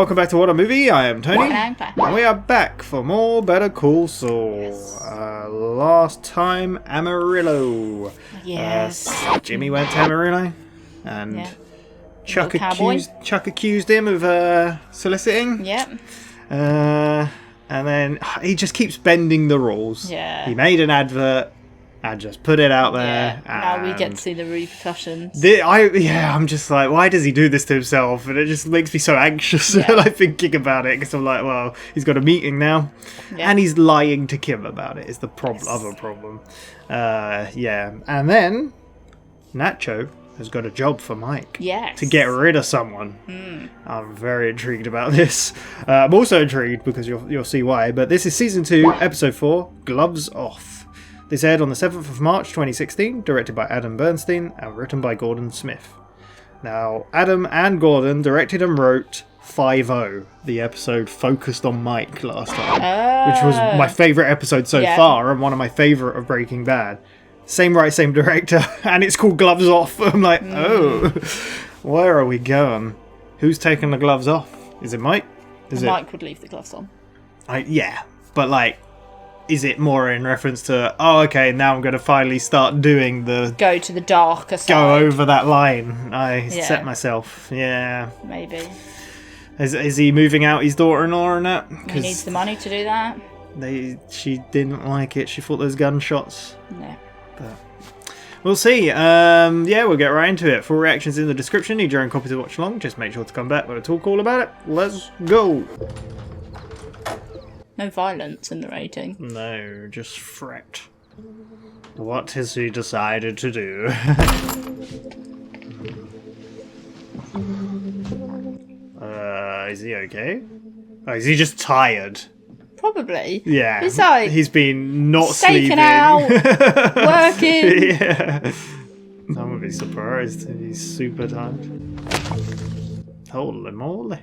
welcome back to What a Movie. I am Tony, And I'm Claire. and we are back for more Better Call Saul. Yes. Last time, Amarillo. Yes. Jimmy went to Amarillo, and Yeah. Chuck Little cowboy. accused him of soliciting. Yep. And then he just keeps bending the rules. Yeah. He made an advert and just put it out there. Yeah. Now we get and to see the repercussions. I'm just like, why does he do this to himself? And it just makes me so anxious like thinking about it, because I'm like, well, he's got a meeting now, and he's lying to Kim about it. Is the other problem? And then Nacho has got a job for Mike. Yes. To get rid of someone. I'm very intrigued about this. I'm also intrigued because you'll see why. But this is season 2, episode 4, Gloves Off. This aired on the 7th of March 2016, directed by Adam Bernstein and written by Gordon Smith. Now, Adam and Gordon directed and wrote 5-0, the episode focused on Mike last time, which was my favourite episode so far and one of my favourite of Breaking Bad. Same writer, same director, and it's called Gloves Off. I'm like, oh, where are we going? Who's taking the gloves off? Is it Mike? Mike would leave the gloves on. But like, is it more in reference to, oh, okay, now I'm going to finally start doing the... Go to the darker side. Go over that line. I set myself. Yeah. Maybe. Is he moving out his daughter-in-law and that? He needs the money to do that. She didn't like it. She thought those gunshots. No. But we'll see. We'll get right into it. Full reactions in the description. Need your own copy to watch along. Just make sure to come back when I talk all about it. Let's go. No violence in the rating. No, just fret. What has he decided to do? Is he okay? Oh, is he just tired? Probably. Yeah. He's like... He's been not staking sleeping. out. Working. Yeah. I wouldn't be surprised if he's super tired. Holy moly.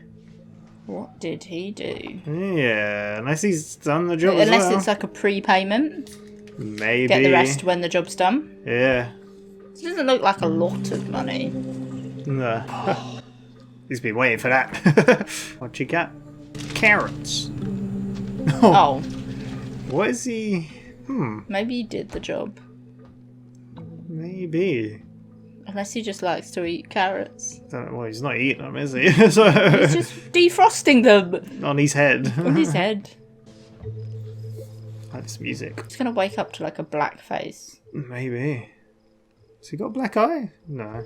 What did he do? Yeah, unless he's done the job Unless as well. it's like a prepayment. Maybe. Get the rest when the job's done. Yeah. It doesn't look like a lot of money. No. He's been waiting for that. What you got? Carrots. Oh. What is he? Maybe he did the job. Maybe. Unless he just likes to eat carrots. Well, he's not eating them, is he? So, He's just defrosting them. on his head. On his head. That's music. He's gonna wake up to like a black face. Maybe. Has he got a black eye? No.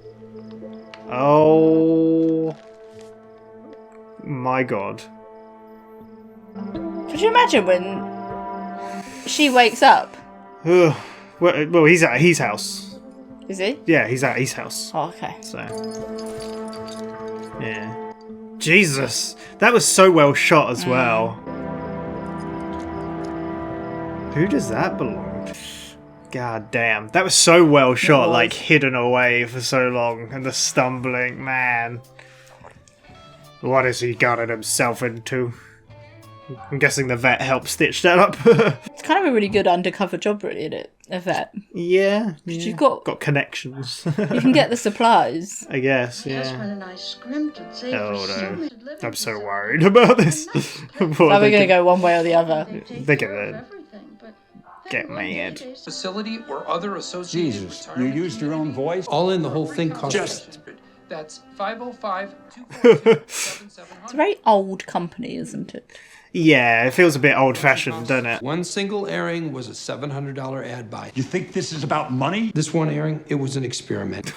Oh. My God. Could you imagine when she wakes up? Ugh. Well, he's at his house. Is he? Yeah, he's at his house. Oh, okay. So, yeah. Jesus, that was so well shot as well. Who does that belong to? God damn, that was so well shot, like hidden away for so long, and the stumbling, man. What has he gotten himself into? I'm guessing the vet helped stitch that up. It's kind of a really good undercover job, really, isn't it? A vet. Yeah. You've got connections. You can get the supplies. I guess, yeah. Oh no. I'm so worried about this. So we're going to go one way or the other. They can get mad. Facility or other associated. Jesus, you used your own voice? All in, the whole thing costs. Just... That's 505 It's a very old company, isn't it? Yeah, it feels a bit old-fashioned, doesn't it? One single airing was a $700 ad buy. You think this is about money? This one airing, it was an experiment.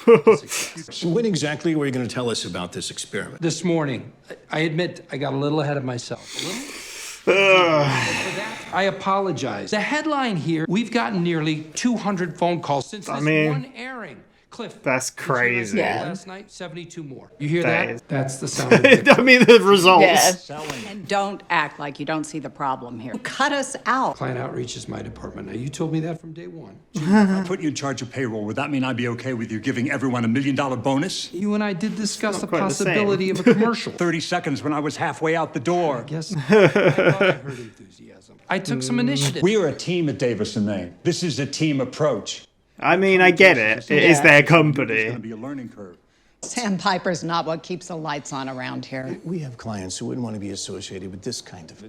So when exactly were you going to tell us about this experiment? This morning, I admit I got a little ahead of myself. For that, I apologize. The headline here, we've gotten nearly 200 phone calls since this one airing. Cliff, that's crazy. Last night, 72 more. You hear That that? is- That's the sound of it. I mean, the results. Yeah. And don't act like you don't see the problem here. Cut us out. Client outreach is my department. Now, you told me that from day one. If I put you in charge of payroll, would that mean I'd be okay with you giving everyone $1 million bonus? You and I did discuss the quite the same. possibility of a commercial. 30 seconds when I was halfway out the door. Yes, I thought I heard enthusiasm. I took some initiative. We are a team at Davis and May. This is a team approach. I mean, I get it. It is their It's going company. to be a learning curve. Sandpiper's not what keeps the lights on around here. We have clients who wouldn't want to be associated with this kind of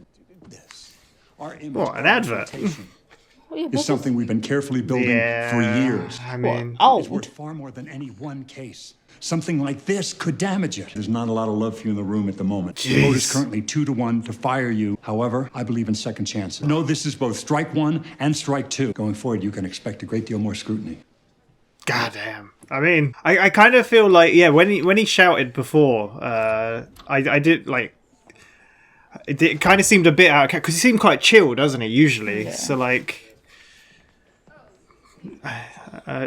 this. Our image, What, an our advert? reputation is something we've been carefully building for years. I mean, It's worth far more than any one case. Something like this could damage it. There's not a lot of love for you in the room at the moment. The vote is currently 2-1 to fire you. However, I believe in second chances. No, this is both strike one and strike two. Going forward, you can expect a great deal more scrutiny. goddamn. I mean, I kind of feel like, yeah, when he shouted before, I did like. It kind of seemed a bit out because he seemed quite chill, doesn't he? Usually, Yeah. so like.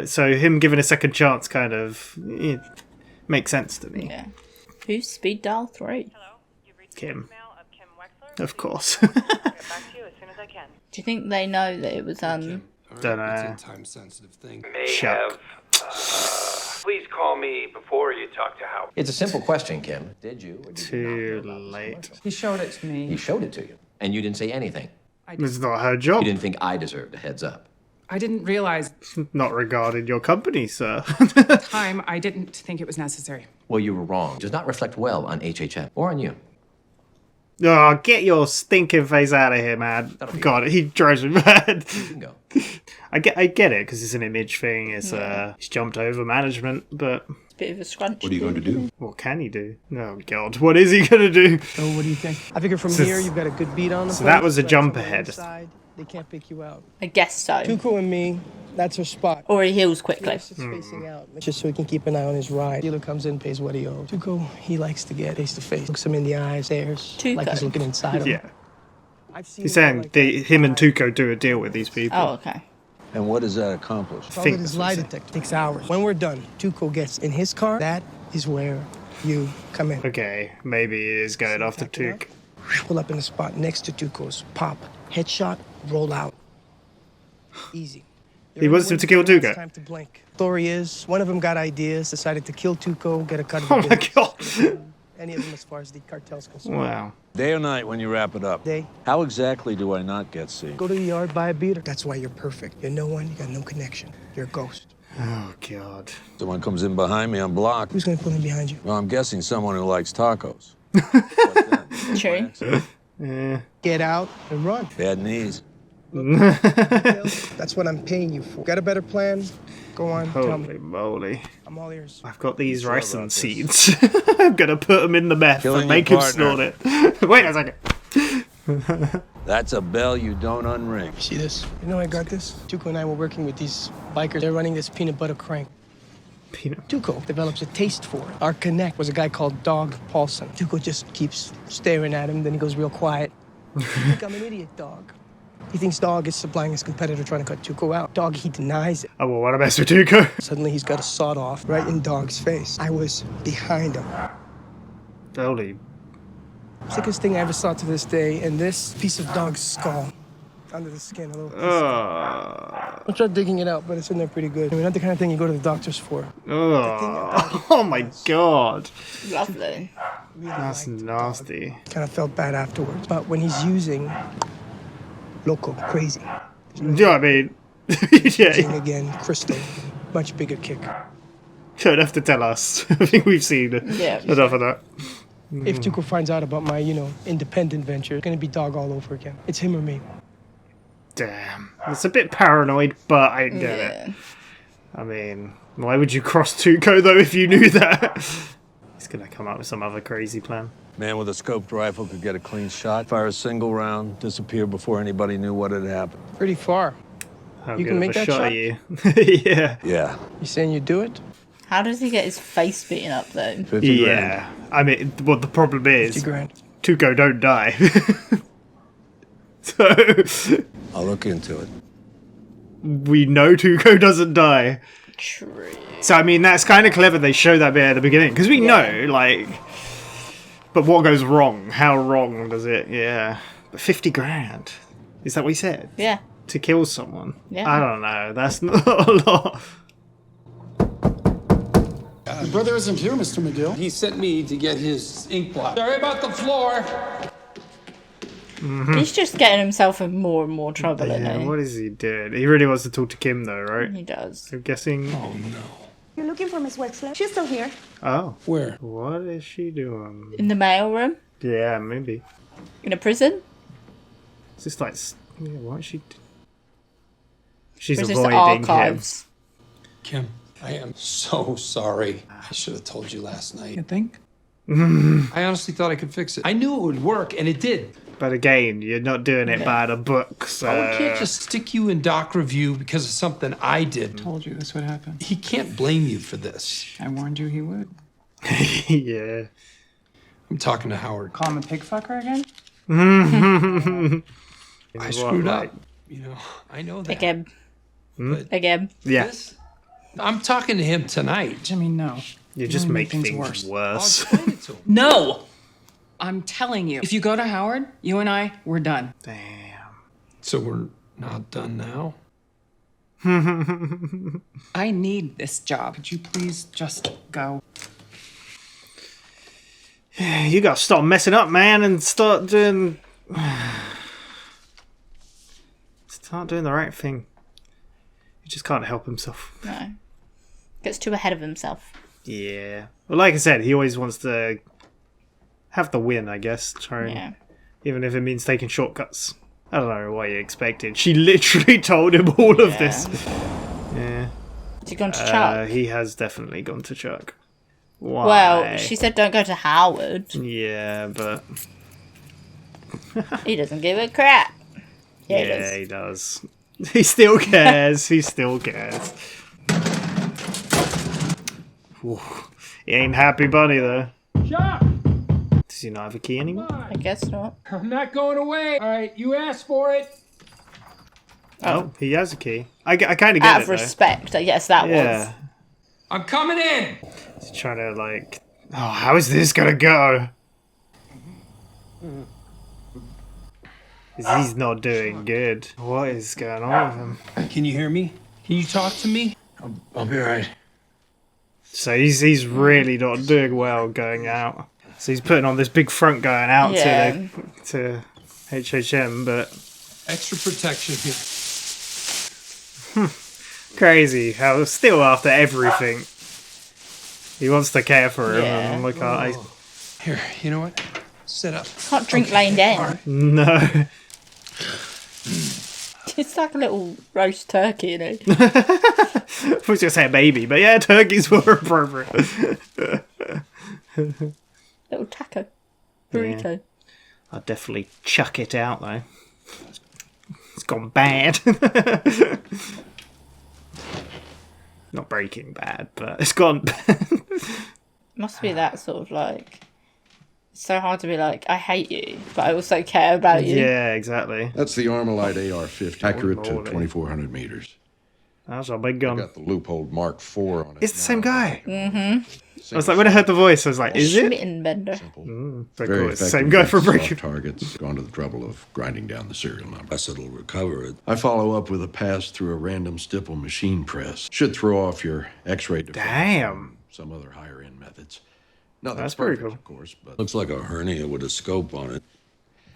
So him giving a second chance kind of makes sense to me. Yeah. Who's speed dial 3? Kim. Of course. Do you think they know that it was Don't It's know. a time-sensitive thing. Shut. Please call me before you talk to Howard. It's a simple question, Kim. Did you or did you not Too know about this late. commercial? He showed it to He me. showed it to you, and you didn't say anything. It's not her You job. didn't think I deserved a heads up. I didn't realize Not regarding your company, sir. time. I didn't think it was necessary. Well, you were wrong. It does not reflect well on HHM or on you. Oh, get your stinking face out of here, man. That'll be God, he drives me mad. You can go. I get it because it's an image thing. It's he's jumped over management, but Bit of a scrunch. What are you going to do? what can he do? Oh God, what is he gonna do? So what do you think? I figure from So- here you've got a good beat on them. so that was a jump ahead. They can't pick you out. I guess so. Tuco and me, that's her spot. Or he heals quickly. Just spacing out, just so he can keep an eye on his ride. Dealer comes in, pays what he owes. Tuco, he likes to get face to face. Looks him in the eyes, stares, like he's Tuco. looking inside him. Yeah, I've seen he's a guy saying like that him and before. Tuco do a deal with these people. Oh, okay. And what does that accomplish? Call think it his that's what lie he said. detector. Takes hours. When we're done, Tuco gets in his car. That is where you come in. Okay, maybe he is going after Tuco. Pull up in the spot next to Tuco's. Pop, headshot, roll out. Easy. He wants him to kill Tuco. Time to blink. Story is, one of them got ideas, decided to kill Tuco, get a cut of the Oh my business. God! Any of them as far as the cartel's concerned. Wow. Day or night when you wrap it up? Day. How exactly do I not get seen? Go to the yard, buy a beater. That's why you're perfect. You're no one, you got no connection. You're a ghost. Oh God. Someone comes in behind me, I'm blocked. Who's gonna pull in behind you? Well, I'm guessing someone who likes tacos. True. Get out and run. Bad knees. That's what I'm paying you for. Got a better plan? Go on, tell me. Holy moly! I'm all ears. I've got these Sorry ricin about this. seeds. I'm gonna put them in the meth Killing and make your him snort partner. it. Wait a second. That's a bell you don't unring. See this? You know I got this? Tuco and I were working with these bikers. They're running this peanut butter crank. Peanut. Tuco develops a taste for it. Our connect was a guy called Dog Paulson. Tuco just keeps staring at him, then he goes real quiet. You think I'm an idiot, Dog? He thinks Dog is supplying his competitor trying to cut Tuco out. Dog, he denies it. Oh well, what a mess with Tuco. Suddenly he's got a sawed off right in Dog's face. I was behind him. Holy. Sickest thing I ever saw to this day, and this piece of Dog's skull under the skin a little piece. I'll try digging it out, but it's in there pretty good. I mean, not the kind of thing you go to the doctors for. Oh my God. Lovely. Really That's liked nasty. Kind of felt bad afterwards. But when he's using loco, crazy, Yeah, I mean, using yeah. again, crystal, much bigger kick. You don't have to tell us. I think we've seen Yeah. enough of that. If Tuco finds out about my, independent venture, it's gonna be Dog all over again. It's him or me. Damn. It's a bit paranoid, but I get Yeah. it. I mean, why would you cross Tuco though if you knew that? He's gonna come up with some other crazy plan. Man with a scoped rifle could get a clean shot, fire a single round, disappear before anybody knew what had happened. Pretty far. How You good can of make a that shot shot? are you? Yeah. Yeah, You saying you do it? How does he get his face beaten up though? 50 grand. Yeah. I mean, what the problem 50 is, grand. Tuco don't die. So, I'll look into it. we know Tuco doesn't die. True. So, I mean, that's kind of clever they show that bit at the beginning. Because we know, like... But what goes wrong? How wrong does it? Yeah. But 50 grand. Is that what he said? Yeah. To kill someone? Yeah. I don't know. That's not a lot. Your brother isn't here, Mr. McGill. He sent me to get his ink blot. Sorry about the floor. He's just getting himself in more and more trouble, Yeah, isn't he? what is he doing? He really wants to talk to Kim, though, right? He does. I'm guessing... Oh, no. You're looking for Miss Wexler? She's still here. Oh. Where? What is she doing? In the mail room? Yeah, maybe. In a prison? Is this like... Yeah, what is she... She's Or is this avoiding archives? Kim, I am so sorry. I should have told you last night. You think? I honestly thought I could fix it. I knew it would work, and it did. But again, you're not doing it by the book, so... I can't just stick you in doc review because of something I did. Told you this would happen. He can't blame you for this. I warned you he would. Yeah. I'm talking to Howard. Call him a pig fucker again? I screwed up. You know, I know that. Again. But Again. Yeah. this, I'm talking to him tonight. Jimmy, no. You just only make things I'll worse. explain it to him. No! I'm telling you. If you go to Howard, you and I, we're done. Damn. So we're not done now? I need this job. Could you please just go? You gotta stop messing up, man, and start doing... Start doing the right thing. He just can't help himself. No. Gets too ahead of himself. Yeah. Well, like I said, he always wants to have the win, I guess. Try and, Yeah. even if it means taking shortcuts. I don't know what you expected. She literally told him all of this. Yeah. Has he gone to Chuck? He has definitely gone to Chuck. Why? Well, she said don't go to Howard. Yeah, but... He doesn't give a crap. Yeah, Yeah, he does. He still cares. He still cares. Whew. He ain't happy bunny, though. Chuck! Does he not have a key anymore? I guess not. I'm not going away. All right, you asked for it. Oh, he has a key. I kind of get Out it, of though. respect, I guess that Yeah. was. I'm coming in. He's trying to, like... Oh, how is this gonna go? He's not doing good. What is going on with him? Can you hear me? Can you talk to me? I'll be right. So he's really not doing well going out. So he's putting on this big front going out Yeah. to HHM, but Extra protection here. crazy how still after everything he wants to care for him. Yeah. And look, I Here, you know what? Sit up. Can't drink laying down. no. It's like a little roast turkey, you know. I was gonna say a baby, but yeah, turkey's more appropriate. Little taco. Burrito. I'll definitely chuck it out though. It's gone bad. Not Breaking Bad, but it's gone bad. Must be that sort of like. It's so hard to be like, I hate you, but I also care about you. Yeah, exactly. That's the Armalite AR-50, accurate to Lordy. 2,400 meters. That's a big gun. Got the loophole Mark IV on it. It's the same guy. Mm-hmm. I was like, when I heard the voice, I was like, is it? Schmittenbender. Very Very cool. It's the effective same guy for against Breaking soft targets. Gone to the trouble of grinding down the serial number. Plus it'll recover it. I follow up with a pass through a random stipple machine press. Should throw off your X-ray defense. Damn. Some other higher-end methods. No, That's pretty cool. of course, but Looks like a hernia with a scope on it.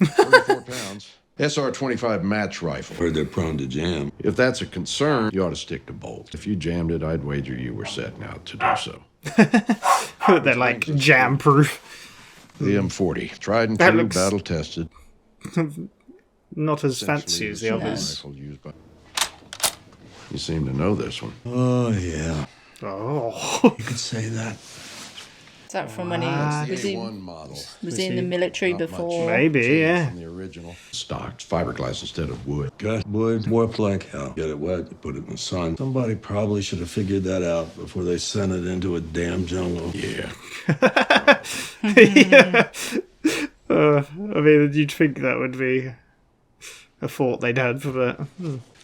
34 pounds. SR-25 match rifle. Heard they're prone to jam. If that's a concern, you ought to stick to bolts. If you jammed it, I'd wager you were setting out to do so. They're like jam proof. The M40, tried and That true, looks- battle tested. Not as fancy as the Essentially others. rifle used by- You seem to know this one. Oh, yeah. Oh. You could say that. Is that from when he was he, A1 model. was he in the military Not much before? Maybe, yeah. From the original. Stocked fiberglass instead of wood. Got wood, warped like hell. Get it wet, you put it in the sun. Somebody probably should have figured that out before they sent it into a damn jungle. Yeah. Yeah. I mean, you'd think that would be a thought they'd had for that.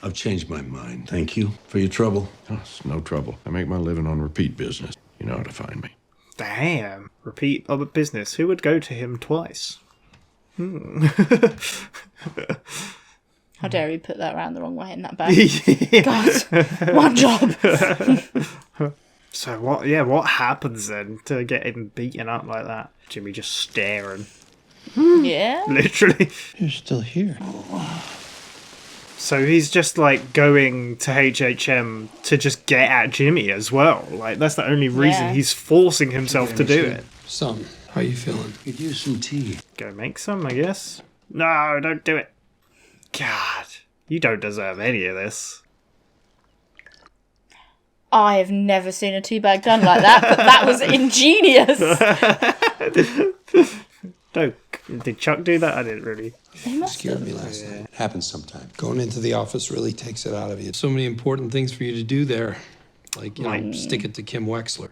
I've changed my mind. Thank you for your trouble. Oh, it's no trouble. I make my living on repeat business. You know how to find me. Damn. Repeat of a business. Who would go to him twice? How dare you put that around the wrong way in that bag? Yeah. God, one job. So what? Yeah, what happens then to get him beaten up like that? Jimmy just staring, Yeah. literally. You're still here. So he's just like going to HHM to just get at Jimmy as well. Like that's the only reason he's forcing himself to do it. Some. How you feeling? Could use some tea. Go make some, I guess. No, don't do it. God, you don't deserve any of this. I have never seen a teabag done like that, but that was ingenious. No, did Chuck do that? I didn't really. He must Scared have. me last night. It happens sometimes. Going into the office really takes it out of you. So many important things for you to do there. Like, you know, stick it to Kim Wexler.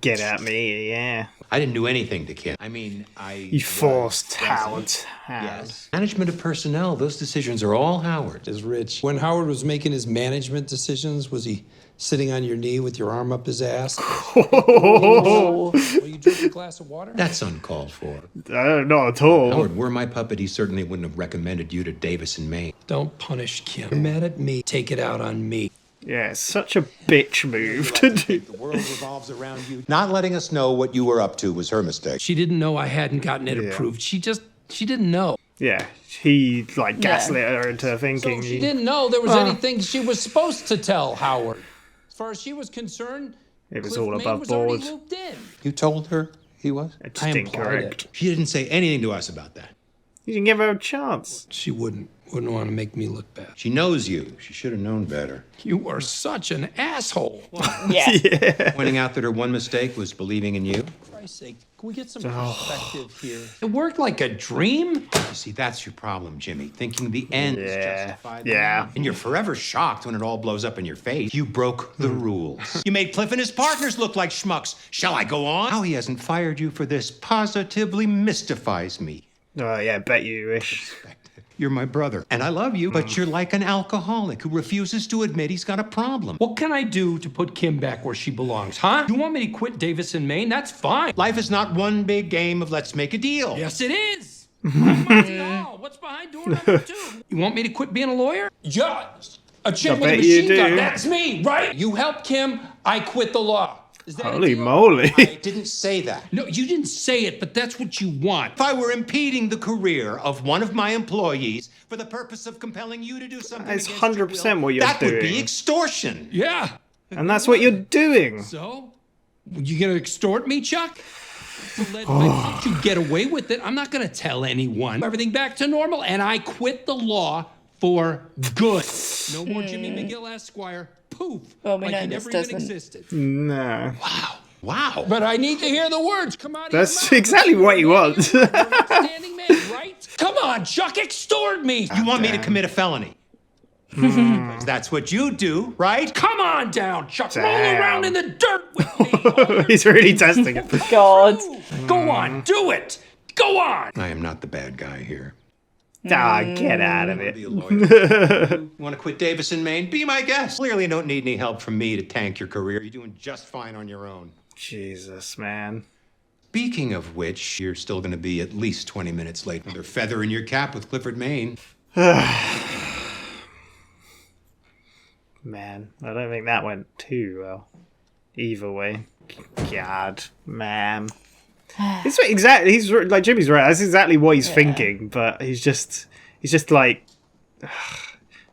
Get at me, yeah. I didn't do anything to Kim. I mean, You forced Howard's hand. Yes. Management of personnel, those decisions are all Howard. Is Rich. When Howard was making his management decisions, was he sitting on your knee with your arm up his ass? Will you drink a glass of water? That's uncalled for. Not at all. Howard, were my puppet, he certainly wouldn't have recommended you to Davis and Maine. Don't punish Kim. You're mad at me. Take it out on me. Yeah, it's such a bitch move to do. The world revolves around you. Not letting us know what you were up to was her mistake. She didn't know I hadn't gotten it approved. She didn't know. Yeah, he like gaslit her into thinking. So she didn't know there was anything she was supposed to tell Howard. As far as she was concerned, it was Cliff all Maine above was board. already looped in. You told her he was? It's incorrect. She didn't say anything to us about that. You didn't give her a chance. She wouldn't want to make me look bad. She knows you. She should have known better. You are such an asshole. Yeah. Pointing out that her one mistake was believing in you. For Christ's sake, can we get some perspective here? It worked like a dream. You see, that's your problem, Jimmy. Thinking the ends justify the Yeah. means. And you're forever shocked when it all blows up in your face. You broke the rules. You made Cliff and his partners look like schmucks. Shall I go on? How he hasn't fired you for this positively mystifies me. Oh yeah, bet you wish. You're my brother, and I love you, but you're like an alcoholic who refuses to admit he's got a problem. What can I do to put Kim back where she belongs, huh? You want me to quit Davis and Maine? That's fine. Life is not one big game of let's make a deal. Yes, it is. What's behind door number 2? You want me to quit being a lawyer? Yeah. A chick with a bet you machine gun. do. That's me, right? You help Kim, I quit the law. Is that a Holy deal? moly. I didn't say that. No, you didn't say it, but that's what you want. If I were impeding the career of one of my employees for the purpose of compelling you to do something That's against your 100% will, what you're that would doing. be extortion. Yeah. And that's what you're doing. So? You gonna extort me, Chuck? Let you get away with it. I'm not gonna tell anyone. Everything back to normal, and I quit the law for good. No more Jimmy McGill Esquire. Poof. Well, we like know he this never even doesn't. existed. No. Wow. But I need to hear the words come out of That's your mouth. exactly what he wants. You're an upstanding man, right? Come on, Chuck, extort me. You want me to commit a felony? Because that's what you do, right? Come on down, Chuck. Roll around in the dirt with me. He's really testing it. God. Go on, do it. Go on. I am not the bad guy here. Ah, get out of Be it. a lawyer. You want to quit Davis and Maine? Be my guest. Clearly, you don't need any help from me to tank your career. You're doing just fine on your own. Jesus, man. Speaking of which, you're still going to be at least 20 minutes late. Another feather in your cap with Clifford Maine. Man, I don't think that went too well. Either way. God, man. It's exactly. He's like Jimmy's right. That's exactly what he's thinking, but he's just like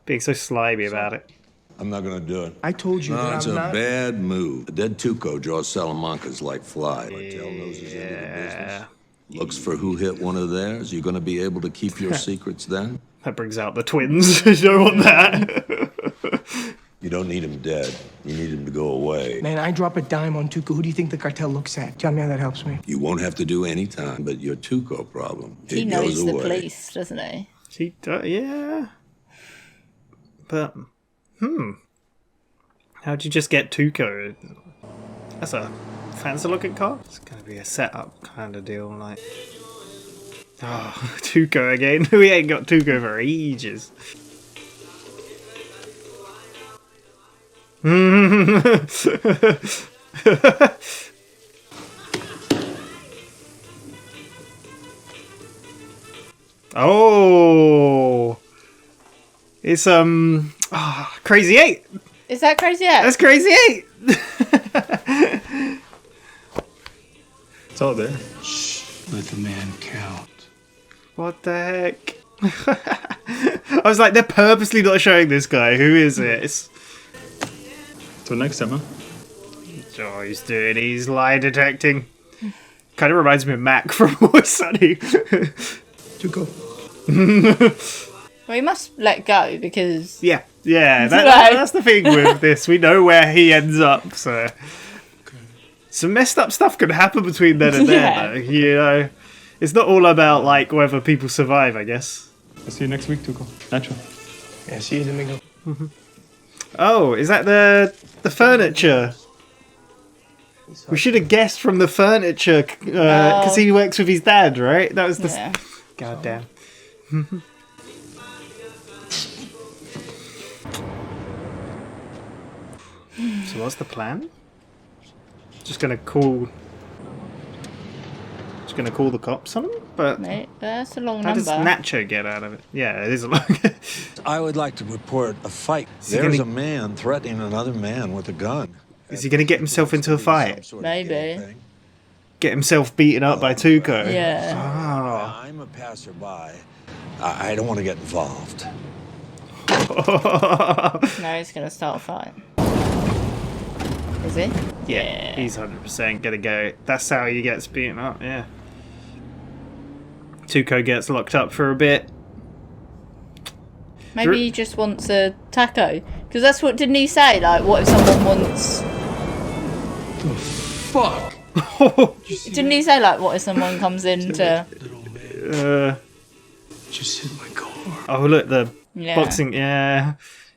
being so slimy about it. I'm not gonna do it. I told you No, that it's I'm a not. bad move. A dead Tuco draws Salamancas like flies. Cartel knows he's into the business. Looks for who hit one of theirs. You gonna be able to keep your secrets then? That brings out the twins. You don't want that. You don't need him dead. You need him to go away. Man, I drop a dime on Tuco. Who do you think the cartel looks at? Tell me how that helps me. You won't have to do any time, but your Tuco problem, He it knows goes the away. police, doesn't he? He does, yeah. But, how'd you just get Tuco? That's a fancy looking car. It's gonna be a setup kind of deal, like. Oh, Tuco again. We ain't got Tuco for ages. Oh, it's Crazy 8. Is that Crazy 8? That's Crazy 8. It's all there. Shh. Let the man count. What the heck? I was like, they're purposely not showing this guy. Who is it? Till next time, huh? Oh, he's lie detecting. Kind of reminds me of Mac from Always Sunny. Tuco. Well, he must let go because... Yeah, that's the thing with this. We know where he ends up, so... Some messed up stuff can happen between then and there, though, you know? It's not all about, like, whether people survive, I guess. I'll see you next week, Tuco. Nacho. Yeah, see you, Domingo. Oh, is that the furniture? We should have guessed from the furniture, because he works with his dad, right? That was the... Yeah. God damn. So what's the plan? Just gonna call the cops on him? But Mate, that's a long how number. does Nacho get out of it? Yeah, it is a long... I would like to report a fight. There's a man threatening another man with a gun. Is he gonna get himself into a fight? Maybe. Get himself beaten up by Tuco? Yeah. Oh. I'm a passerby. I don't want to get involved. No, he's gonna start a fight. Is he? Yeah, he's 100% gonna go. That's how he gets beaten up, yeah. Tuco gets locked up for a bit. Maybe he just wants a taco. Because that's what, didn't he say? Like, what if someone wants... Fuck! Didn't he say, like, what if someone comes in to... Just hit my car. Oh, look, the boxing... Yeah.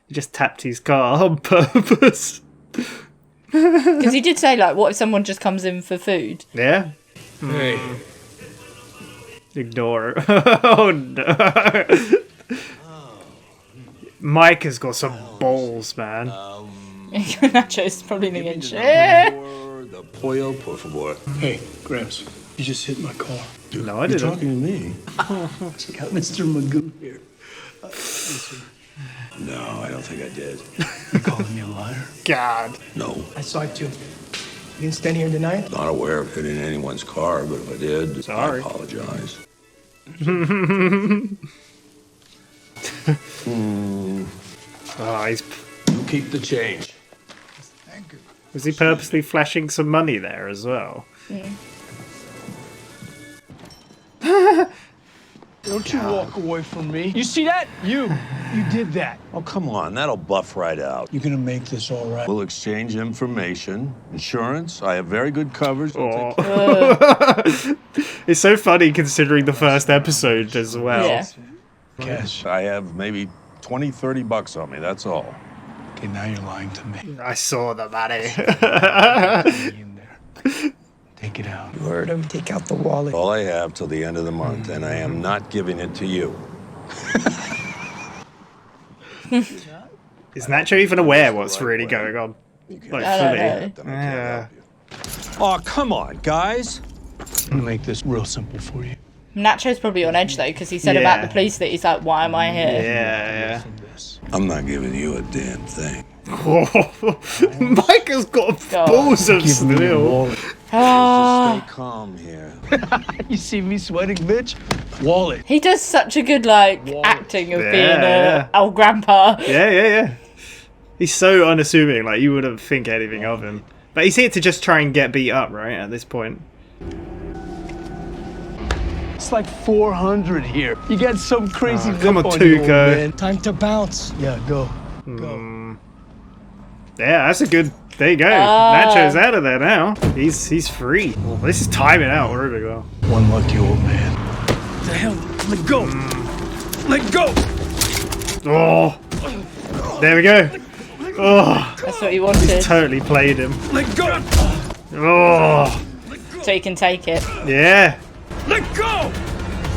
He just tapped his car on purpose. Because he did say, like, what if someone just comes in for food? Yeah? Hey. Ignore it. Oh, no. Mike has got some balls, man. Nacho's probably thinking, shit. The pollo, por favor. Hey, Gramps. You just hit my car. No, I didn't. You're talking to me. Check out Mr. Magoo here. No, I don't think I did. You calling me a liar? God. No. I saw it too. You didn't stand here and deny it? Not aware of hitting anyone's car, but if I did, Sorry. I apologize. Oh, he's... You keep the change. Was he purposely flashing some money there as well? Don't you walk away from me. You see that? You did that. Oh, come on. That'll buff right out. You're gonna make this all right. We'll exchange information. Insurance. I have very good coverage. Oh. It's so funny considering the first episode as well. Yeah. Cash. I have maybe 20, 30 bucks on me. That's all. Okay, now you're lying to me. I saw the money. In there. Take it out. You heard him. Take out the wallet. All I have till the end of the month, and I am not giving it to you. Is Nacho even aware what's really going on? Like, I fully? don't know. Yeah. Oh, come on, guys. I'm gonna make this real simple for you. Nacho's probably on edge, though, because he said about the police that he's like, why am I here? Yeah. I'm not giving you a damn thing. Mike has got balls of steel. Oh, Stay calm here. You see me sweating, bitch? Wallet. he does such a good, like, acting of being a old grandpa. Yeah. He's so unassuming, like, you wouldn't think anything of him. But he's here to just try and get beat up, right, at this point. It's like 400 here. You got some crazy come on, lip you, old Tuco. man. Time to bounce. Yeah, go. Yeah, that's a good... There you go. Nacho's out of there now. He's free. Well, this is timing out really well. One lucky old man. What the hell? Let go. Let go. Oh. There we go. Oh. That's what he wanted. He's totally played him. Let go. Oh. So he can take it. Yeah. Let go.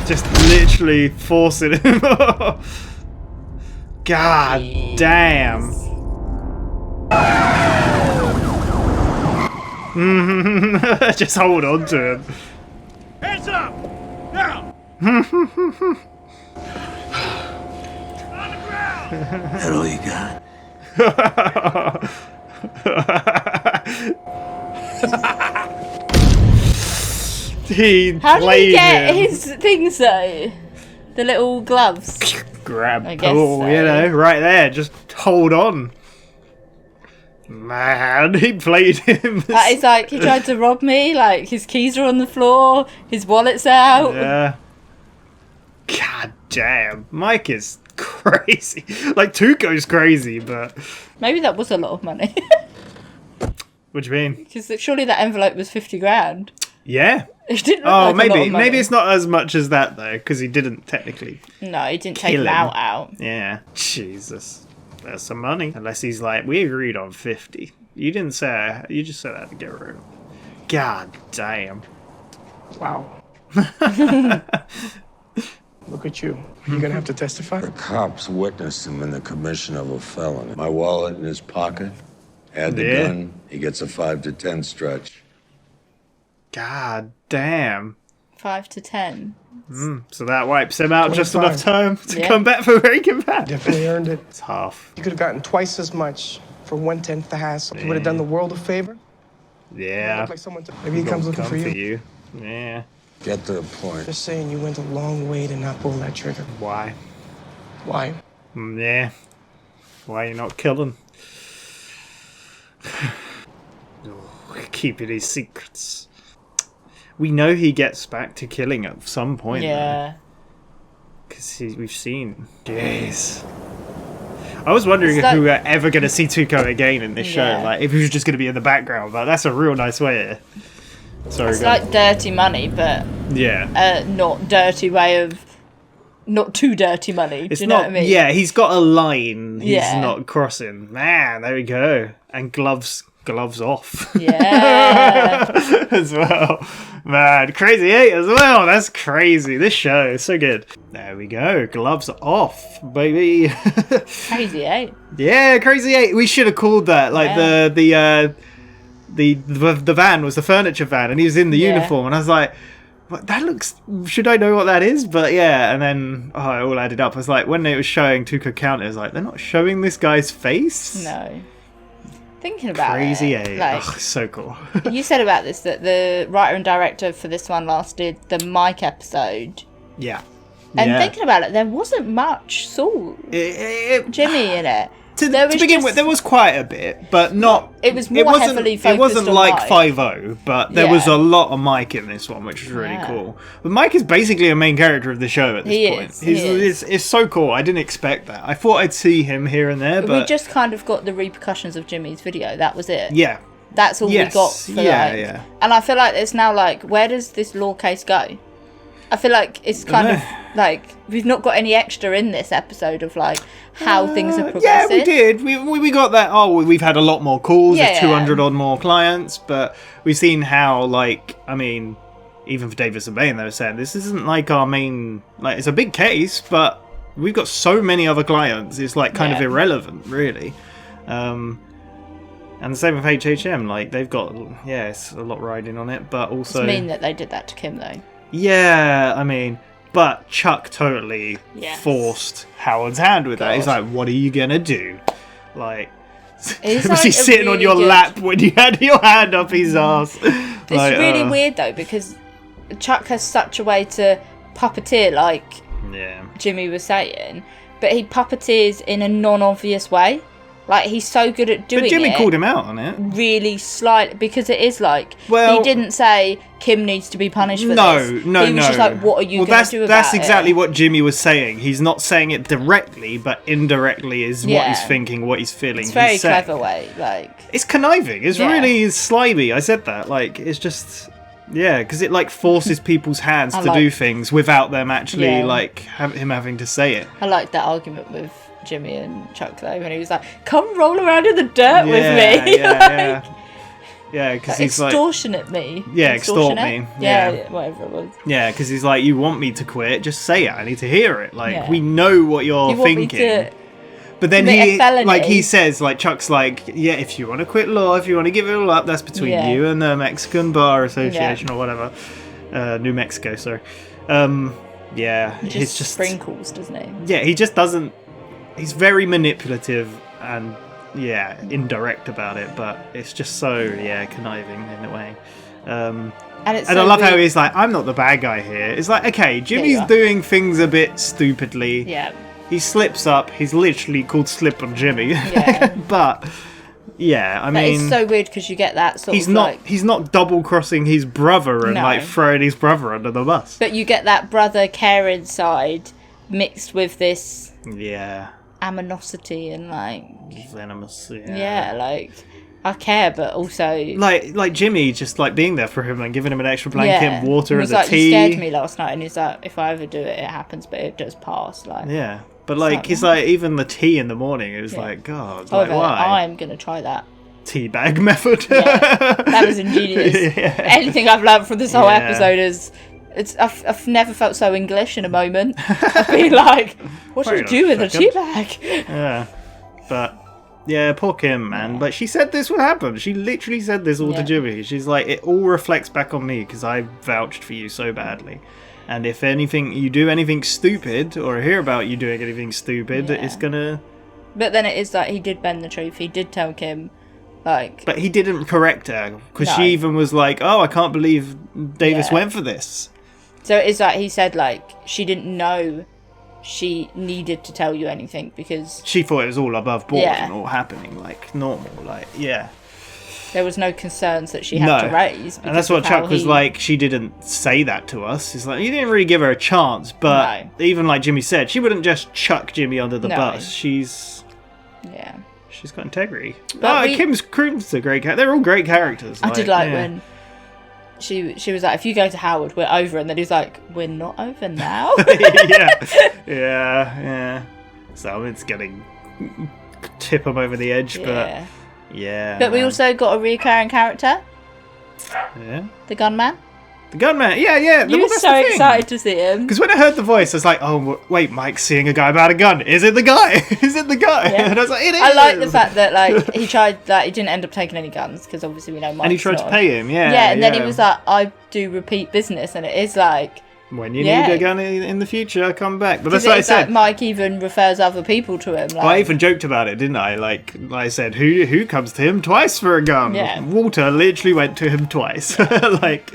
Just literally forcing him. God damn. Just hold on to him. Hands up. Now. On the ground. That's all you got. He How did he played get him. his things, though? The little gloves. grab I guess Paul, so. you know, right there. Just hold on. Man, he played him. That is like, he tried to rob me, like, his keys are on the floor, his wallet's out. Yeah. God damn. Mike is crazy. Like, Tuco's crazy, but... Maybe that was a lot of money. What do you mean? Because surely that envelope was 50 grand. Yeah. It didn't look Oh, like a lot maybe. of money. Maybe it's not as much as that, though, because he didn't technically No, he didn't take kill him him. out. Yeah. Jesus. There's some money. Unless he's like, we agreed on 50. You didn't say, you just said that to get rid of him. God damn. Wow. Look at you. You're gonna have to testify? The cops witnessed him in the commission of a felony. My wallet in his pocket. Add the gun. He gets a 5 to 10 stretch. God damn. 5 to 10. So that wipes him out just 25. enough time to Yeah. come back for Breaking Bad. Definitely earned it. It's half. You could have gotten twice as much for 1/10 the hassle. You would have done the world a favor. Yeah. Look like someone maybe he comes looking for you. Yeah. Get to the point. Just saying you went a long way to not pull that trigger. Why? Why? Yeah. Why are you not killing? Keeping his secrets. We know he gets back to killing at some point. Yeah. Because we've seen. Jeez. I was wondering It's if like- we were ever going to see Tuco again in this show. Yeah. Like, if he was just going to be in the background. But that's a real nice way. Sorry, It's go on. like dirty money, but Yeah. not dirty way of... Not too dirty money. It's do you know not. what I mean? Yeah, he's got a line. He's Yeah. not crossing. Man, there we go. And gloves off. Yeah. As well. Man, Crazy 8 as well. That's crazy. This show is so good. There we go. Gloves off, baby. Crazy, eh? Yeah, Crazy 8. We should have called that. Like the van was the furniture van, and he was in the Yeah. uniform, and I was like, what, that looks. Should I know what that is? But yeah, and then it all added up. I was like, when it was showing Tuco Counter, I was like, they're not showing this guy's face. No. Thinking about Crazy it. 8. Like, Ugh, so cool. you said about this that the writer and director for this one last did the Mike episode. Yeah. And Yeah. thinking about it, there wasn't much Saul, Jimmy in it. To There was begin just- with, there was quite a bit, but not. It was more wasn't, heavily It focused wasn't on like Mike. 5-0, but there was Yeah. a lot of Mike in this one, which was really Yeah. cool. But Mike is basically a main character of the show at this He point. is, he is. It's so cool. I didn't expect that. I thought I'd see him here and there, We but just kind of got the repercussions of Jimmy's video. That was it. yeah, That's all Yes. we got for Yeah, like. yeah. And I feel like it's now like, where does this law case go? I feel like it's kind of like we've not got any extra in this episode of like how things are yeah, progressing. we did. We got that. Oh, we've had a lot more calls. Yeah. There's 200 odd more clients, but we've seen how, like, I mean, even for Davis and Bain, they were saying this isn't like our main. Like, it's a big case, but we've got so many other clients. It's like kind of Yeah. irrelevant, really. And the same with HHM. Like, they've got it's a lot riding on it, but also It's mean that they did that to Kim though. yeah, I mean, but Chuck totally Yes. forced Howard's hand with that. He's God. like, what are you going to do? Like, It's was like he a sitting on really your good- lap when you had your hand up his ass? It's Like, really weird though because Chuck has such a way to puppeteer, like Yeah. Jimmy was saying, but he puppeteers in a non-obvious way. Like he's so good at doing But Jimmy it. called him out on it. Really slight because it is like Well- he didn't say Kim needs to be punished for No, this. no, He was no. just like, what are you going to do about That's it? exactly what Jimmy was saying. He's not saying it directly, but indirectly is what Yeah. he's thinking, what he's feeling. It's very he's saying. clever way, like It's conniving. It's Yeah. really slimy. I said that. Like, it's just. Yeah, because it like forces people's hands I to like- do things without them actually Yeah. like him having to say it. I liked that argument with Jimmy and Chuck though, when he was like, "Come roll around in the dirt with me." Yeah, Like, yeah. Yeah, because like, he's like, extortionate me. Yeah, extort Extortionate? me. Yeah, Yeah. whatever it was. yeah, because he's like, you want me to quit? Just say it. I need to hear it. Like, Yeah. we know what you're You want me thinking. to But then commit a he, felony? like he says, like Chuck's like, yeah, if you want to quit law, if you want to give it all up, that's between Yeah. you and the Mexican Bar Association or whatever, New Mexico. Sorry. Yeah, He it's just just sprinkles, doesn't he? Yeah, he just doesn't. He's very manipulative and indirect about it, but it's just so conniving in a way. And it's And so I love how weird. he's like, I'm not the bad guy here. It's like, okay, Jimmy's you are. doing things a bit stupidly. Yeah. he slips up. He's literally called Slip on Jimmy. Yeah. But yeah, I mean, it's so weird because you get that sort he's of not like, he's not double crossing his brother and No. like throwing his brother under the bus. but you get that brother caring side mixed with this Yeah, aminosity and like, venomous. yeah, like I care, but also like Jimmy just like being there for him and giving him an extra blanket, water, He and was the like, tea. you scared me last night, and he's like, if I ever do it, it happens, but it does pass. Like, Yeah, but like he's like even the tea in the morning. It was like, God, like, however, why? I'm gonna try that. Teabag method. That was ingenious. Yeah. Anything I've learned from this whole Yeah. episode is I've never felt so English in a moment. I've been like, what do Wait you do a with a second. tea bag? Yeah, but yeah, poor Kim, man. But she said this would happen. She literally said this all to Yeah. Jimmy. She's like, it all reflects back on me because I vouched for you so badly. And if anything, you do anything stupid or hear about you doing anything stupid, it's gonna. But then it is like he did bend the truth. He did tell Kim, like. But he didn't correct her because No. she even was like, "Oh, I can't believe Davis Yeah. went for this." So it is like he said, like she didn't know she needed to tell you anything because She thought it was all above board Yeah. and all happening like normal, like yeah. there was no concerns that she had to raise. And that's because what of how Chuck was he- like, she didn't say that to us. It's like, you didn't really give her a chance, but even like Jimmy said, she wouldn't just chuck Jimmy under the No. bus. She's got integrity. But Kim's a great character. They're all great characters. I did like yeah. when she was like, if you go to Howard, we're over, and then he's like, we're not over now. yeah. So it's getting tip him over the edge, but yeah. But we also got a recurring character, yeah. the gunman. The gunman, yeah. You were so excited to see him. Because when I heard the voice, I was like, oh, wait, Mike's seeing a guy about a gun. Is it the guy? Is it the guy? Yeah. And I was like, it is. I like the fact that like he tried, like he didn't end up taking any guns because obviously we know Mike's And he tried to not. pay him, yeah. Yeah, and then he was like, I do repeat business, and it is like. When you need a gun in the future, come back. But that's what I It's said. like Mike even refers other people to him. Like, I even joked about it, didn't I? Like I said, who comes to him twice for a gun? Yeah. Walter literally went to him twice. Like,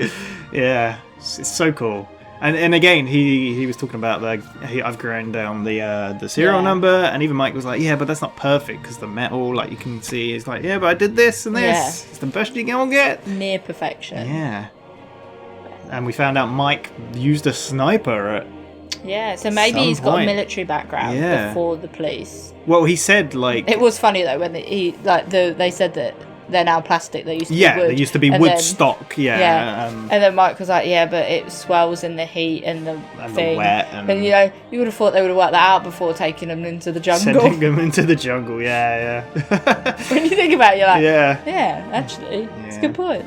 yeah, it's so cool. And again, he was talking about I've grown down the serial number, and even Mike was like, yeah, but that's not perfect because the metal, like you can see, it's like, yeah, but I did this and this. Yeah. It's the best you can get. near perfection. Yeah. And we found out Mike used a sniper at. Yeah, so maybe some he's got a point. military background Yeah. before the police. Well, he said like. It was funny though when they said that they're now plastic. They used to be wood. They used to be and wood then- stock. Yeah. and then Mike was like, yeah, but it swells in the heat and the thing. wet and- you know, you would have thought they would have worked that out before taking them into the jungle. Sending them into the jungle, yeah. When you think about it, you're like, Yeah. actually, it's a good point.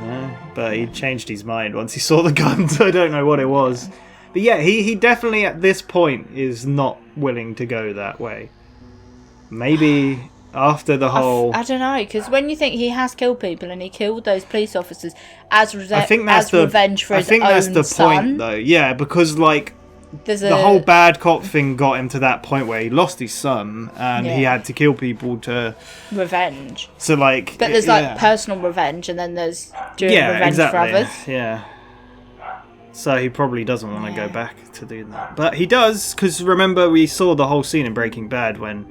Yeah, but he changed his mind once he saw the guns. I don't know what it was. But yeah, he definitely at this point is not willing to go that way. Maybe after the whole... I don't know, because when you think he has killed people and he killed those police officers as I think that's revenge for his own that's the son, point, though. Yeah, because like there's the whole bad cop thing got him to that point where he lost his son and he Yeah. had to kill people to. revenge. So like, But there's yeah. like personal revenge, and then there's doing revenge for others. Yeah. So he probably doesn't want to go back to doing that, but he does because remember we saw the whole scene in Breaking Bad when,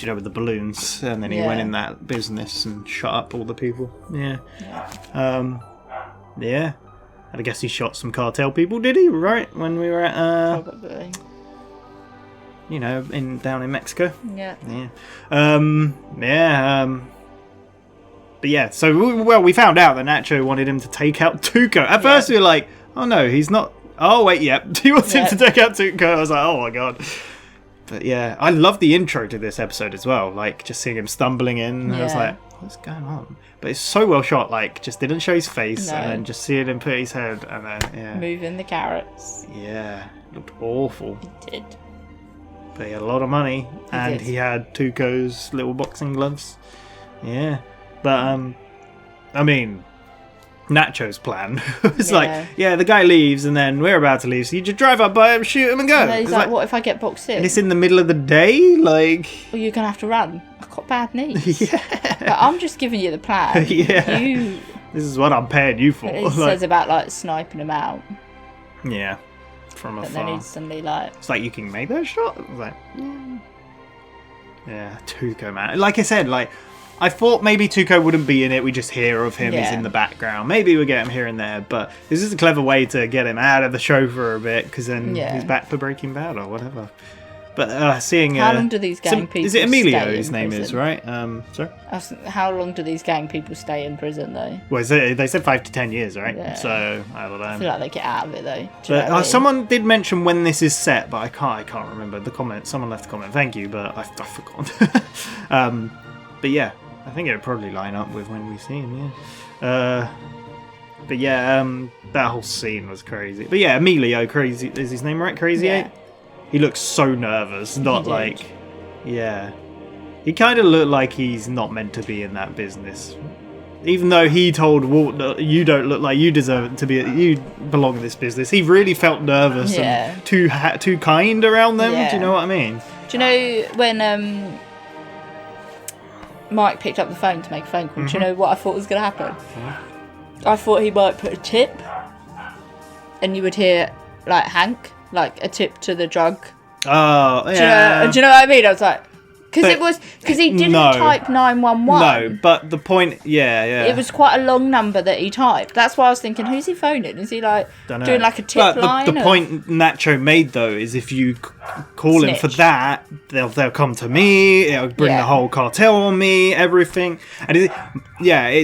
with the balloons, and then he went in that business and shot up all the people. Yeah. Yeah. And I guess he shot some cartel people, did he? Right when we were at Probably. down in Mexico. Yeah. But yeah, so we found out that Nacho wanted him to take out Tuco. At first we were like, oh no, he's not. Oh wait, yep, he wants him to take out Tuco. I was like, oh my god. But yeah, I love the intro to this episode as well. Like just seeing him stumbling in, I was Yeah. like, what's going on? But it's so well shot. Like just didn't show his face, No. and then just seeing him put his head, and then Moving the carrots. yeah, looked awful. He did. But he had a lot of money, and did. he had Tuco's little boxing gloves. Yeah, but I mean, Nacho's plan was like, the guy leaves, and then we're about to leave, so you just drive up by him, shoot him, and go. And then he's It's like, what if I get boxed in? and it's in the middle of the day, like. Well, you're gonna have to run. I've got bad knees. But I'm just giving you the plan. Yeah. You. This is what I'm paying you for. It Like, says about like sniping him out. yeah. from But afar. then he's suddenly like... It's like, you can make that shot? I was like, yeah, Tuco, man. Like I said, like, I thought maybe Tuco wouldn't be in it. We just hear of him. He's in the background. Maybe we'll get him here and there. But this is a clever way to get him out of the show for a bit, because then he's back for Breaking Bad or whatever. But seeing... How long do these gang people Is it Emilio stay his in name prison? is, right? Sorry? How long do these gang people stay in prison, though? Well, they said 5 to 10 years, right? Yeah. So, I don't know. I feel like they get out of it, though. Do you know But what I mean? someone did mention when this is set, but I can't remember the comment. Someone left a comment. Thank you, but I forgot. But yeah, I think it would probably line up with when we see him. Yeah. But yeah, that whole scene was crazy. But yeah, Emilio, crazy is his name, right? Crazy Yeah. 8. He looks so nervous. Not did. like, yeah. He kind of looked like he's not meant to be in that business. Even though he told Walt that you don't look like you deserve to be, you belong in this business. He really felt nervous and too kind around them. Yeah. Do you know what I mean? Do you know when Mike picked up the phone to make a phone call? Do you know what I thought was going to happen? I thought he might put a tip, and you would hear like Hank, like a tip to the drug. Oh, yeah. Do you know what I mean? I was like, because he didn't type 911. No, but the point, yeah. It was quite a long number that he typed. That's why I was thinking, who's he phoning? Is he like Dunno. doing like a tip But line? the point Nacho made though is if you call him for Snitch. that, they'll come to me. It'll bring the whole cartel on me, everything. And it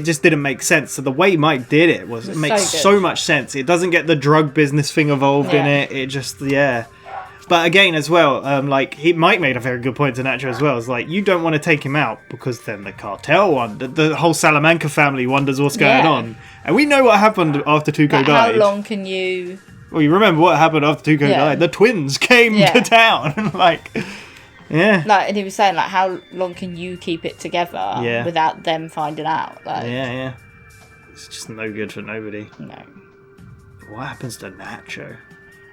just didn't make sense. So the way Mike did it was it makes so so good. much sense. It doesn't get the drug business thing involved in it. It just But again, as well, Mike made a very good point to Nacho as well. It's like, you don't want to take him out because then the cartel the whole Salamanca family wonders what's going on. And we know what happened after Tuco Like, died. how long can you... Well, you remember what happened after Tuco died? The twins came to town. and he was saying, like, how long can you keep it together without them finding out? Like, It's just no good for nobody. No. What happens to Nacho?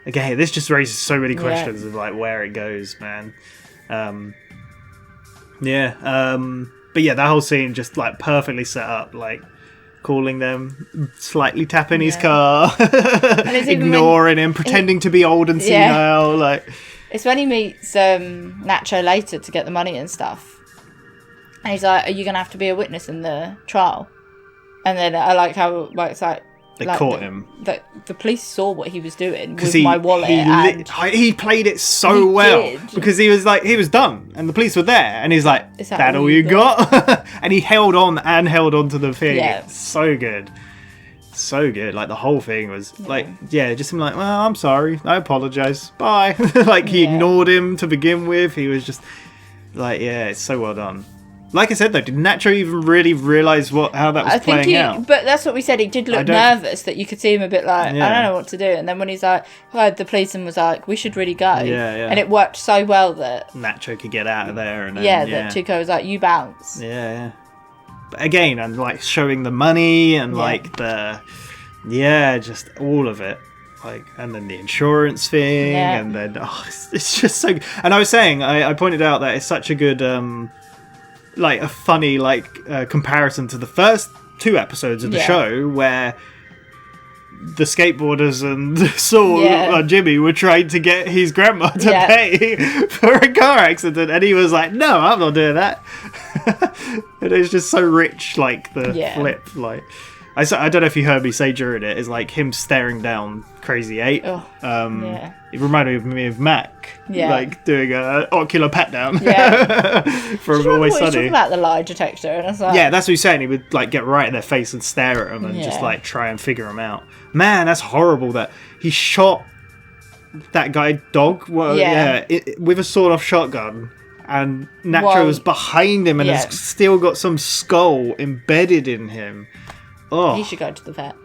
Again, this just raises so many questions of like where it goes, man. But yeah, that whole scene just like perfectly set up, like calling them, slightly tapping his car, ignoring him, pretending to be old and senile. Like, it's when he meets Nacho later to get the money and stuff, and he's like, "Are you gonna have to be a witness in the trial?" And then I like how Mike's like. They caught him. The police saw what he was doing with my wallet. He played it so well because he was done, and the police were there, and he's like, "Is that all you got?" And he held on to the thing. Yeah. It's so good, so good. Like the whole thing was just him like, "Well, I'm sorry, I apologize, bye." Like he ignored him to begin with. He was just like, it's so well done. Like I said though, did Nacho even really realise how that was playing out? But that's what we said. He did look nervous. That you could see him a bit like, I don't know what to do. And then when he's like, the policeman was like, "We should really go." And it worked so well that Nacho could get out of there. And then, that Tuco was like, "You bounce." Yeah. But again, and like showing the money and like just all of it. Like, and then the insurance thing, and then it's just so. And I was saying, I pointed out that it's such a good. Like a funny comparison to the first 2 episodes of the show where the skateboarders and Saul Jimmy were trying to get his grandma to pay for a car accident, and he was like, "No, I'm not doing that." And it's just so rich, like the flip. Like I don't know if you heard me say during it, is like him staring down Crazy 8. It reminded me of Mac, like doing a ocular pat down from Always Sunny. Talking about the lie detector, and I was like, that's what he's saying. He would like get right in their face and stare at them and just like try and figure them out. Man, that's horrible that he shot that guy dog. Well, with a sawed-off shotgun, and Nacho was behind him and has still got some skull embedded in him. Oh, he should go to the vet.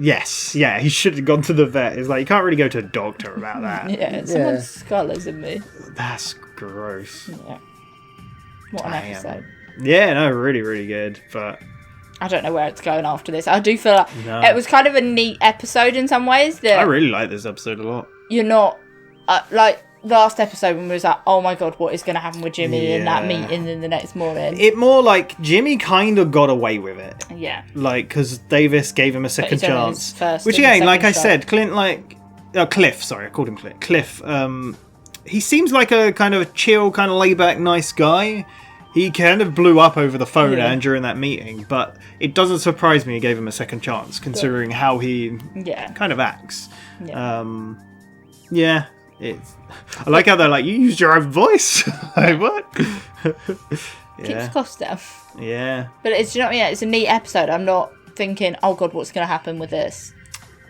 Yes, he should have gone to the vet. It's like, you can't really go to a doctor about that. Someone's skull is in me. That's gross. Yeah. What an episode. Yeah, no, really, really good. But I don't know where it's going after this. I do feel like it was kind of a neat episode in some ways. That I really like this episode a lot. You're not like last episode when we was like, oh my god, what is going to happen with Jimmy in that meeting in the next morning? It more like Jimmy kind of got away with it. Yeah. Like, because Davis gave him a second chance. Which again, like I said, Clint, like, Cliff. Sorry, I called him Cliff. Cliff. He seems like a kind of chill, kind of laid back, nice guy. He kind of blew up over the phone and during that meeting, but it doesn't surprise me he gave him a second chance, considering how he kind of acts. Yeah. I like how they're like, you used your own voice. Like, what? Keeps costs down. Yeah. But it's, you know what I mean? It's a neat episode. I'm not thinking, oh God, what's going to happen with this?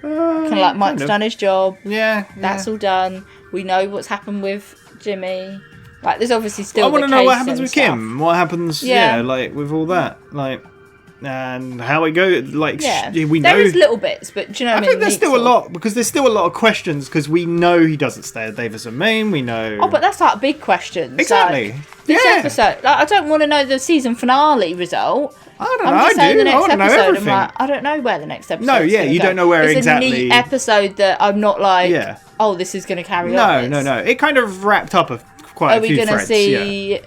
Kind of like Mike's done his job. Yeah. That's all done. We know what's happened with Jimmy. Like, there's obviously still. I want to know what happens with stuff. Kim. What happens? Like with all that, like, and how it goes. Like, we know there is little bits, but do you know what I mean? I think there's still a lot because there's still a lot of questions because we know he doesn't stay at Davis and Maine. We know. Oh, but that's like big questions. Exactly. Like, this episode, like, I don't want to know the season finale result. I don't know. I'm just saying the next I episode. everything. I'm like, I don't know where the next episode. No, yeah, you don't know where it's exactly. It's a neat episode that I'm not like. Oh, this is going to carry on. No. It kind of wrapped up quite a few threads. Are we going to see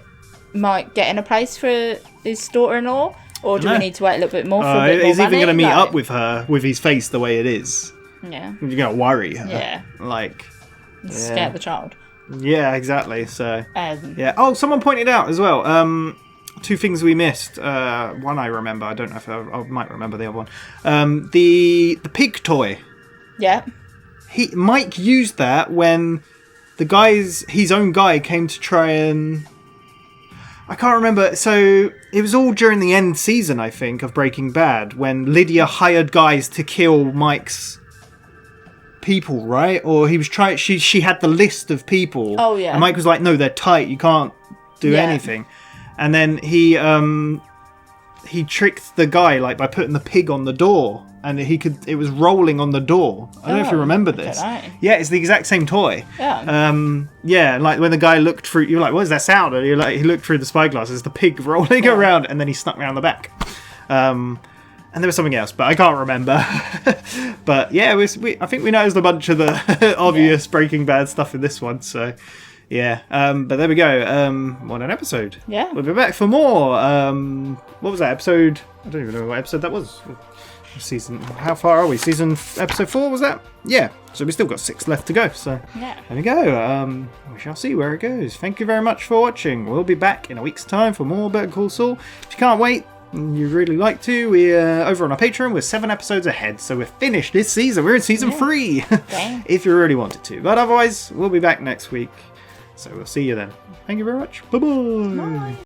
Mike getting a place for his daughter-in-law, or do we need to wait a little bit more for a bit more He's even going to meet like... up with her with his face the way it is. Yeah. You're going to worry her. Yeah. Like. Scare the child. Yeah, exactly. So. Yeah. Oh, someone pointed out as well. Two things we missed. One I remember. I don't know if I might remember the other one. The pig toy. Yeah. Mike used that when his own guy came to try and. I can't remember. So it was all during the end season, I think, of Breaking Bad when Lydia hired guys to kill Mike's people, right? Or he was trying. She had the list of people. Oh yeah. And Mike was like, "No, they're tight. You can't do anything." And then he tricked the guy like by putting the pig on the door, and it was rolling on the door. I don't know if you remember this. Yeah, it's the exact same toy. Yeah. Like when the guy looked through, you're like, "What is that sound?" And he looked through the spyglass. There's the pig rolling around, and then he snuck around the back. And there was something else, but I can't remember. But yeah, I think we noticed a bunch of the obvious Breaking Bad stuff in this one. So. Yeah, but there we go. What an episode. Yeah. We'll be back for more. What was that episode? I don't even know what episode that was. Season. How far are we? Episode 4 was that? Yeah. So we still got 6 left to go. So there we go. We shall see where it goes. Thank you very much for watching. We'll be back in a week's time for more Better Call Saul. If you can't wait, and you'd really like to, we're over on our Patreon. We're 7 episodes ahead, so we're finished this season. We're in season 3. If you really wanted to. But otherwise, we'll be back next week. So we'll see you then. Thank you very much. Bye-bye. Bye.